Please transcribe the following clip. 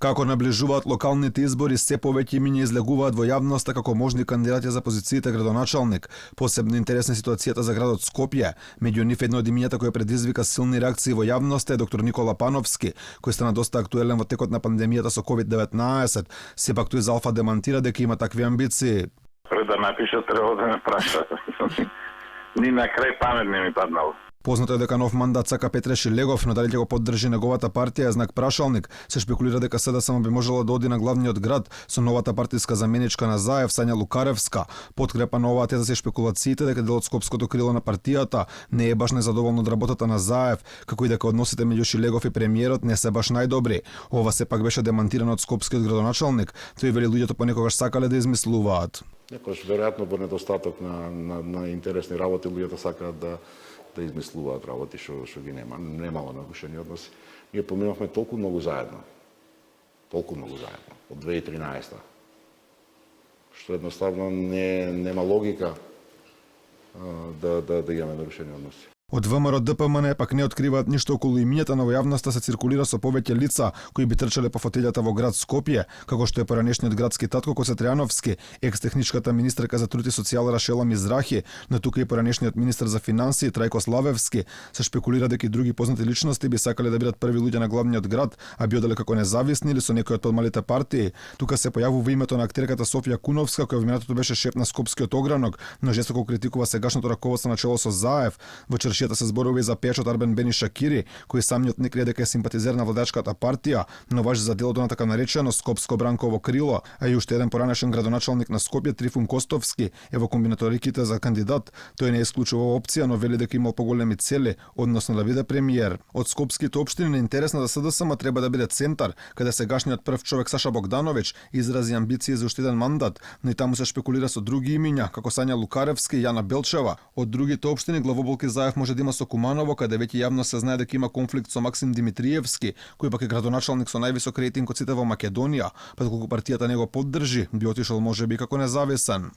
Како наближуваат локалните избори, се повеќе имиња излегуваат во јавноста како можни кандидати за позицијата градоначалник. Посебно интересна ситуацијата за градот Скопје. Меѓу нив едно од имињата кое предизвика силни реакции во јавноста е доктор Никола Пановски, кој стана доста актуелен во текот на пандемијата со COVID-19. Сепак тој за Алфа демантира дека има такви амбиции. Пред да напишат, треба да ме прашат. Ни на крај памет не ми паднало. Познато е дека нов мандат сака Петре Шилегов, но дали ќе го поддржи неговата партија е знак прашалник. Се шпекулира дека СДСМ би можела да оди на главниот град со новата партиска заменичка на Заев, Сања Лукаревска. Подкрепа на оваа теза се шпекулациите дека дел од скопското крило на партијата не е баш незадоволно од работата на Заев, како и дека односите меѓу Шилегов и премиерот не се баш најдобри. Ова сепак беше демантирано од скопскиот градоначалник. Тој вели луѓето понекогаш сакале да измислуваат. Некојаш веројатно во недостаток на интересни работи луѓето сакаат да измислуваат работи што ги нема. Немало нарушени односи. Ние поминавме толку многу заедно. Од 2013. Што едноставно нема логика да имаме нарушени односи. Од ВМРО ДПМН пак не откриваат ништо околу имињата, но во јавноста се циркулира со повеќе лица кои би трчале по фотелјата во град Скопје, како што е поранешниот градски татко Косе Тријановски, екс-техничката министерка за труд и социјала Рашела Мизрахи, но тука и поранешниот министер за финансии Трајко Славевски. Се шпекулира дека и други познати личности би сакале да бидат први луѓе на главниот град, а би оделе како независни или со некој од подмалите партии. Тука се појавува името на актерката Софија Куновска, која во минатото беше шеф на скопскиот огранок, но жестоко критикува сегашното раководство на чело со Заев. Во чаршијата се зборови за пејачот Арбен Бени Шакири, кој самиот не крие дека е симпатизер на владачката партија, но важи за делото на така наречено скопско бранково крило, а и уште еден поранешен градоначалник на Скопје Трифун Костовски е во комбинаториките за кандидат. Тој не исклучува опција, но вели дека имал поголеми цели, односно да биде премиер. Од скопските општини на интересна за СДСМ треба да биде центар, каде сегашниот прв човек Саша Богдановиќ изрази амбиции за уште еден мандат, но и таму се шпекулира со други имиња, како Сања Лукаревски и Јана Белчева. Од другите општини главоболки Заев може да има со Куманово, каде веќе јавно се знае дека има конфликт со Максим Димитриевски, кој пак е градоначалник со највисок рейтинг од сите во Македонија, па доколку партијата не го поддржи, би отишол можеби како независен.